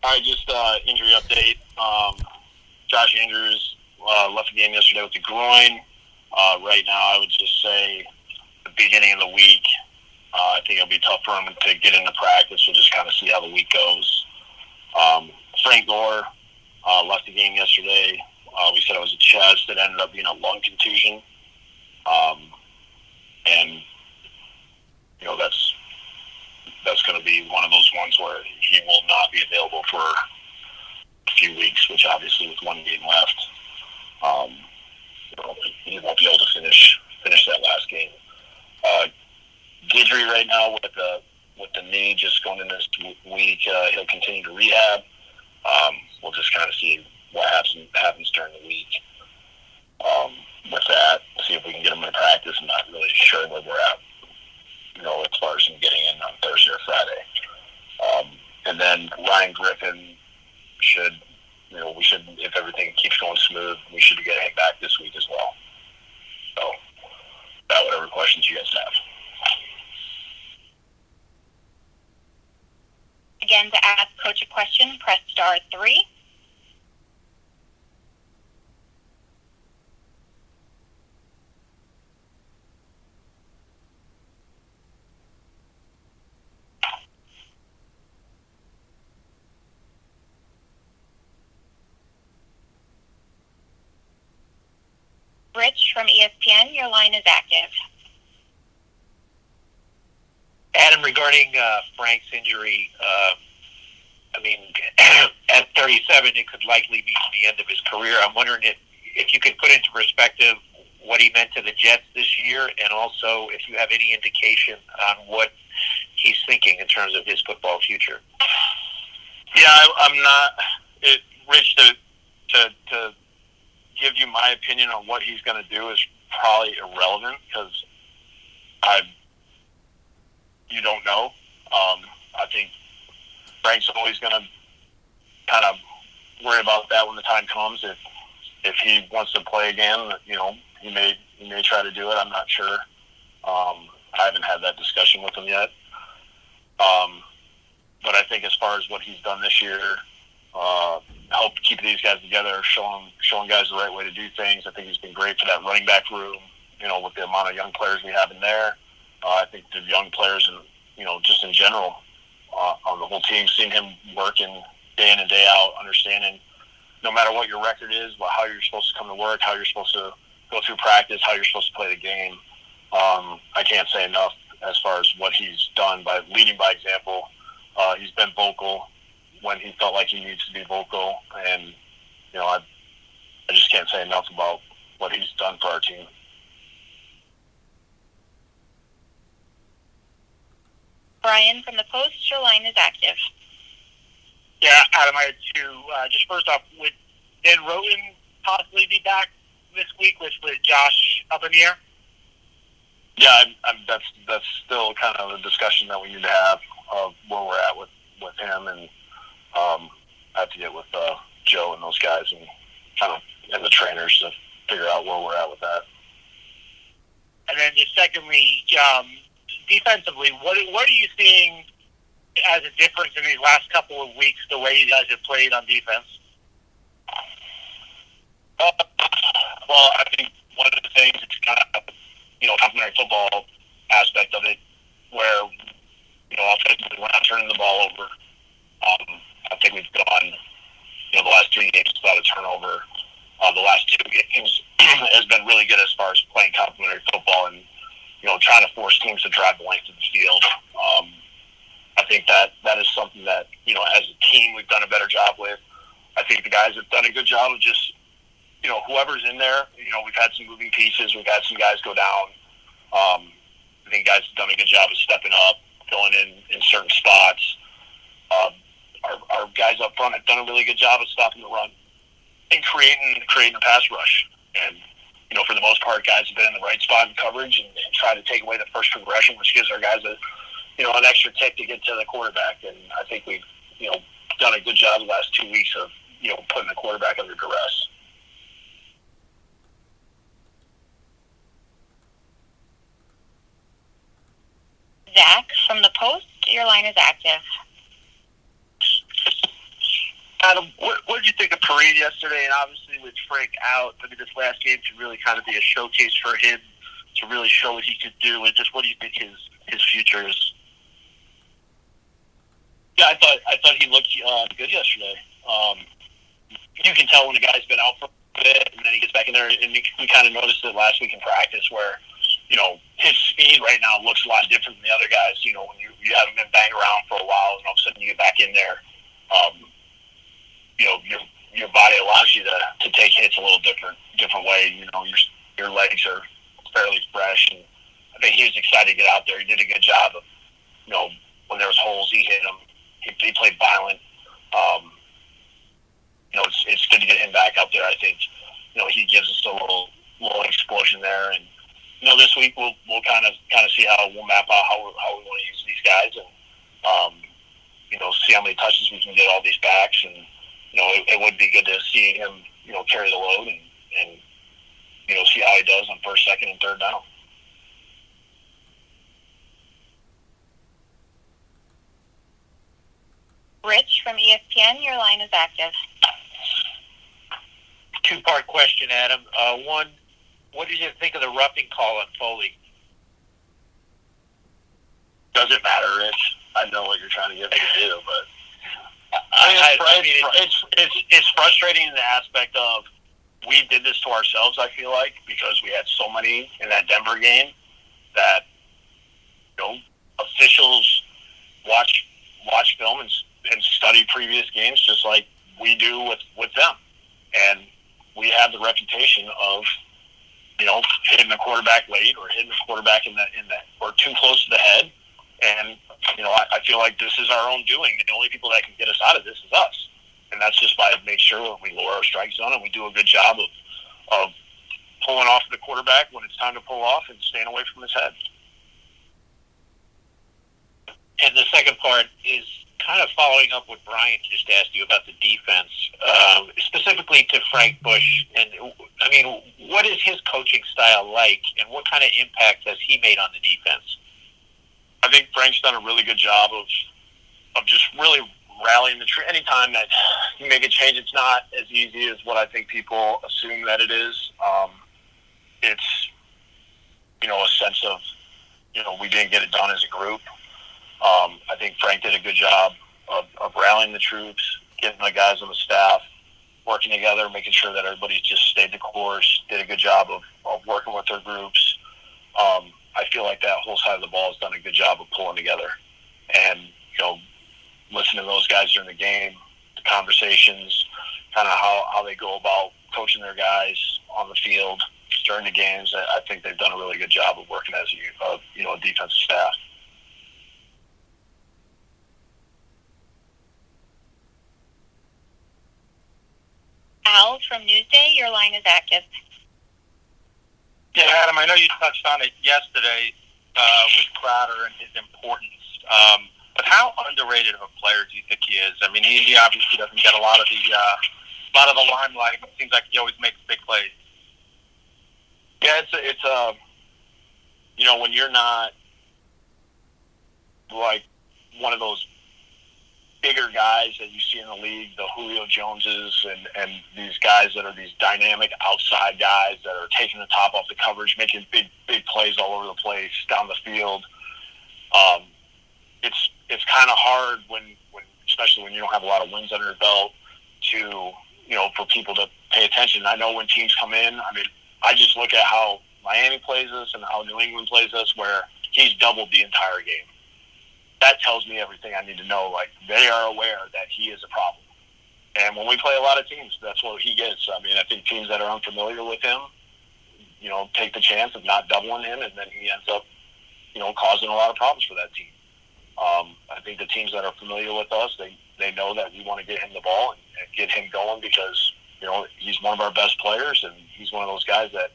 All right, just injury update. Josh Andrews left the game yesterday with the groin. Right now, I would just say the beginning of the week. I think it'll be tough for him to get into practice. We'll just kind of see how the week goes. Frank Gore left the game yesterday. We said it was a chest. It ended up being a lung contusion. And, you know, that's going to be one of those ones where he will not be available for a few weeks, which obviously with one game left, he won't be able to finish that last game. Guidry right now with the knee just going in this week, he'll continue to rehab. We'll just kind of see what happens during the week with that. See if we can get him in practice. I'm not really sure where we're at, as far as him getting in on Thursday or Friday. And then Ryan Griffin we should, if everything keeps going smooth, we should be getting him back this week as well. So, about whatever questions you guys have. Again, to ask Coach a question, press star 3. Rich from ESPN, your line is active. Adam, regarding Frank's injury, at 37, it could likely be the end of his career. I'm wondering if you could put into perspective what he meant to the Jets this year, and also if you have any indication on what he's thinking in terms of his football future. Yeah, I'm not, Rich, to give you my opinion on what he's going to do is probably irrelevant because you don't know. I think Frank's always going to kind of worry about that when the time comes. If he wants to play again, he may try to do it. I'm not sure. I haven't had that discussion with him yet. But I think as far as what he's done this year, help keep these guys together, showing guys the right way to do things. I think he's been great for that running back room, with the amount of young players we have in there. I think the young players, and just in general, on the whole team, seeing him working day in and day out, understanding no matter what your record is, how you're supposed to come to work, how you're supposed to go through practice, how you're supposed to play the game. I can't say enough as far as what he's done by leading by example. He's been vocal when he felt like he needs to be vocal, and I just can't say enough about what he's done for our team. Brian from the Post, your line is active. Yeah, Adam, I had two. Just first off, would Dan Roten possibly be back this week with Josh up in the air? Yeah, that's still kind of a discussion that we need to have of where we're at with him, and I have to get with Joe and those guys and the trainers to figure out where we're at with that. And then just secondly, defensively, what are you seeing as a difference in these last couple of weeks, the way you guys have played on defense? Well, I think one of the things, it's kind of, complementary football aspect of it, where, offensively we're not turning the ball over. I think we've gone, the last 3 games without a turnover. The last 2 games has been really good as far as playing complementary football and, trying to force teams to drive the length of the field. I think that is something that, as a team, we've done a better job with. I think the guys have done a good job of just, whoever's in there, we've had some moving pieces. We've had some guys go down. I think guys have done a good job of stepping up, going in certain spots. Our guys up front have done a really good job of stopping the run and creating a pass rush. And, for the most part, guys have been in the right spot in coverage and try to take away the first progression, which gives our guys an extra tick to get to the quarterback. And I think we've, done a good job the last 2 weeks of, putting the quarterback under duress. Zach from the Post, your line is active. Adam, what did you think of Perine yesterday? And obviously with Frank out, I mean, this last game should really kind of be a showcase for him to really show what he could do. And just what do you think his future is? Yeah, I thought he looked good yesterday. You can tell when a guy's been out for a bit, and then he gets back in there. And we kind of noticed it last week in practice where, his speed right now looks a lot different than the other guys. When you haven't been banging around for a while, and all of a sudden you get back in there, your body allows you to take hits a little different way. Your legs are fairly fresh, and I think he was excited to get out there. He did a good job of, when there was holes, he hit them. He played violent. It's good to get him back out there. I think, he gives us a little explosion there, and this week we'll kind of see how we'll map out how we want to use these guys, and see how many touches we can get all these backs, and it would be good to see him carry the load and see how he does on first, second, and third down. Rich from ESPN, your line is active. Two-part question, Adam. One, what did you think of the roughing call on Foley? Doesn't matter, Rich. I know what you're trying to get me to do, but it's frustrating in the aspect of we did this to ourselves, I feel like, because we had so many in that Denver game that officials watch film and study previous games just like we do with them. And we have the reputation of hitting the quarterback late or hitting the quarterback in the or too close to the head. And I feel like this is our own doing. The only people that can get us out of this is us, and that's just by making sure we lower our strike zone and we do a good job of pulling off the quarterback when it's time to pull off and staying away from his head. And the second part is kind of following up what Brian just asked you about the defense, specifically to Frank Bush. And I mean, what is his coaching style like, and what kind of impact has he made on the defense? I think Frank's done a really good job of just really rallying the tree. Anytime that you make a change, it's not as easy as what I think people assume that it is. It's a sense of we didn't get it done as a group. I think Frank did a good job of rallying the troops, getting the guys on the staff working together, making sure that everybody just stayed the course, did a good job of working with their groups. I feel like that whole side of the ball has done a good job of pulling together. And, listening to those guys during the game, the conversations, kind of how they go about coaching their guys on the field during the games, I think they've done a really good job of working as a defensive staff. Al from Newsday, your line is active. Yeah, Adam, I know you touched on it yesterday with Crowder and his importance. But how underrated of a player do you think he is? I mean, he obviously doesn't get a lot of the limelight. It seems like he always makes big plays. Yeah, it's when you're not like one of those bigger guys that you see in the league, the Julio Joneses and these guys that are these dynamic outside guys that are taking the top off the coverage, making big plays all over the place down the field. It's kind of hard when especially when you don't have a lot of wins under your belt to for people to pay attention. I know when teams come in, I mean, I just look at how Miami plays us and how New England plays us, where he's doubled the entire game. That tells me everything I need to know. Like, they are aware that he is a problem. And when we play a lot of teams, that's what he gets. I mean, I think teams that are unfamiliar with him, take the chance of not doubling him, and then he ends up, causing a lot of problems for that team. I think the teams that are familiar with us, they know that we want to get him the ball and get him going because, he's one of our best players, and he's one of those guys that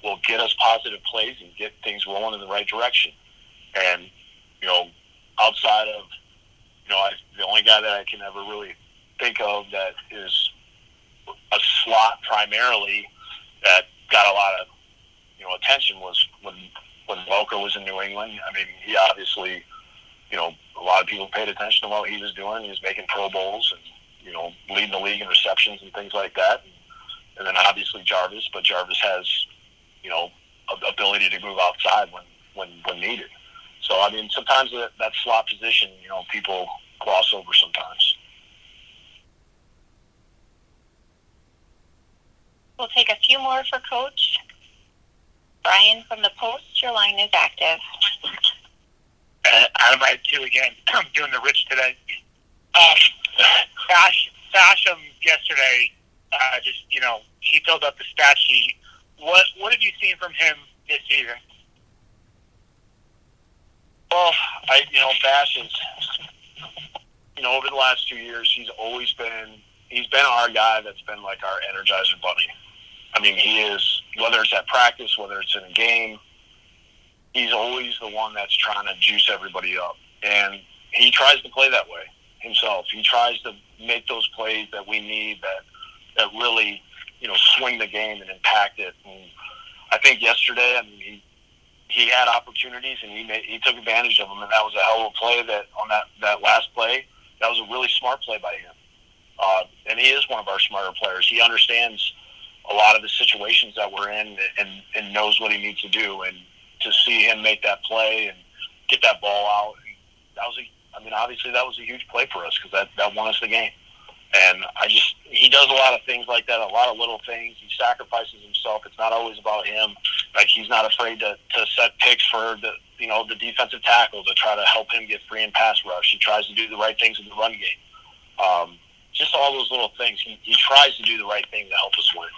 will get us positive plays and get things rolling in the right direction. And, outside of, the only guy that I can ever really think of that is a slot primarily that got a lot of, attention was when Walker was in New England. I mean, he obviously, a lot of people paid attention to what he was doing. He was making Pro Bowls, and, leading the league in receptions and things like that. And then obviously Jarvis, but Jarvis has, ability to move outside when needed. So, I mean, sometimes that slot position, people gloss over sometimes. We'll take a few more for Coach. Brian from the Post, your line is active. Adam, I had two again. I'm doing the Rich today. Basham yesterday, he filled up the stat sheet. What have you seen from him this season? Well, Bash is, over the last 2 years, he's been our guy that's been like our Energizer Bunny. I mean, he is, whether it's at practice, whether it's in a game, he's always the one that's trying to juice everybody up. And he tries to play that way himself. He tries to make those plays that we need that really, swing the game and impact it. And I think yesterday, he had opportunities and he took advantage of them, and that was a hell of a play on that last play. That was a really smart play by him. And he is one of our smarter players. He understands a lot of the situations that we're in and knows what he needs to do. And to see him make that play and get that ball out, obviously that was a huge play for us because that won us the game. And he does a lot of things like that, a lot of little things. He sacrifices himself. It's not always about him. Like, he's not afraid to set picks for the defensive tackle to try to help him get free and pass rush. He tries to do the right things in the run game. Just all those little things. He tries to do the right thing to help us win.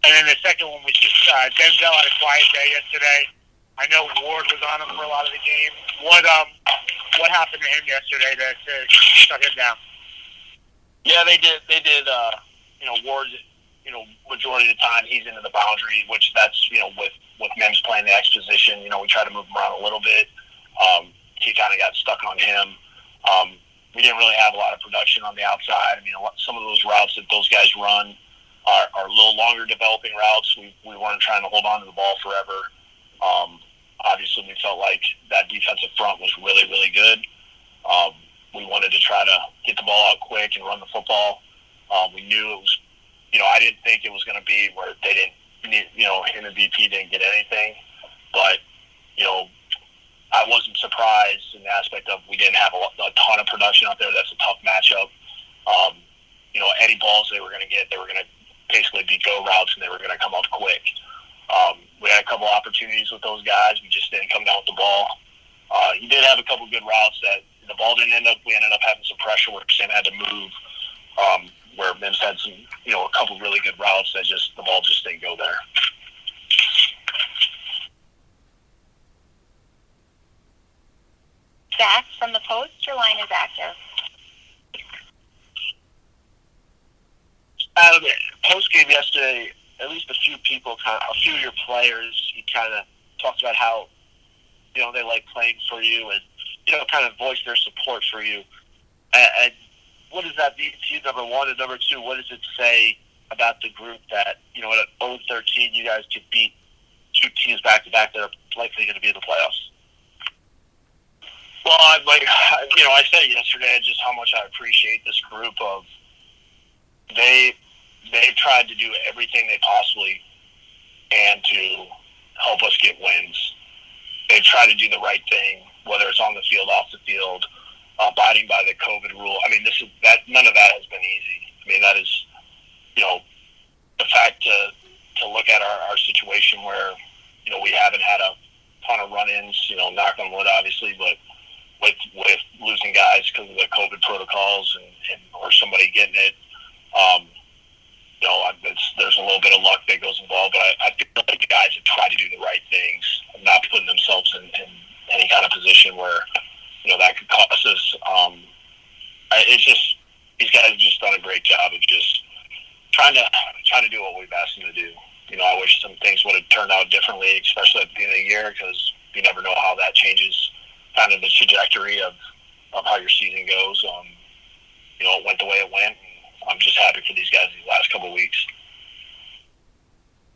And then the second one was just Denzel had a quiet day yesterday. I know Ward was on him for a lot of the game. What happened to him yesterday to shut him down? Yeah, they did. Ward, majority of the time he's into the boundary, which that's, with Mims playing the X position, we try to move him around a little bit. He kind of got stuck on him. We didn't really have a lot of production on the outside. Some of those routes that those guys run are a little longer developing routes. We weren't trying to hold on to the ball forever. Obviously, we felt like that defensive front was really, really good. We wanted to try to get the ball out quick and run the football. We knew it was, I didn't think it was going to be where they didn't, him and VP didn't get anything. But, I wasn't surprised in the aspect of we didn't have a ton of production out there. That's a tough matchup. Any balls they were going to get, they were going to basically be go routes, and they were going to come up quick. We had a couple opportunities with those guys. We just didn't come down with the ball. He did have a couple good routes that the ball didn't end up. We ended up having some pressure where Sam had to move. Where Mims had some, a couple really good routes that the ball just didn't go there. Zach from the Post, your line is active. Adam, post game yesterday, at least a few of your players, he kind of talked about how, they like playing for you and, kind of voice their support for you. And what does that mean to you, number one? And number two, what does it say about the group that, at 0-13, you guys could beat two teams back-to-back that are likely going to be in the playoffs? Well, I said it yesterday, just how much I appreciate this group of they've tried to do everything they possibly can to help us get wins. They've tried to do the right thing, whether it's on the field, off the field, abiding by the COVID rule. None of that has been easy. That is, the fact to look at our situation where, we haven't had a ton of run-ins, knock on wood, obviously, but with losing guys because of the COVID protocols or somebody getting it, there's a little bit of luck that goes involved, but I feel like the guys have tried to do the right things, not putting themselves in any kind of position where, that could cost us. It's just, these guys have just done a great job of just trying to do what we've asked them to do. I wish some things would have turned out differently, especially at the beginning of the year, because you never know how that changes kind of the trajectory of how your season goes. It went the way it went. I'm just happy for these guys these last couple of weeks.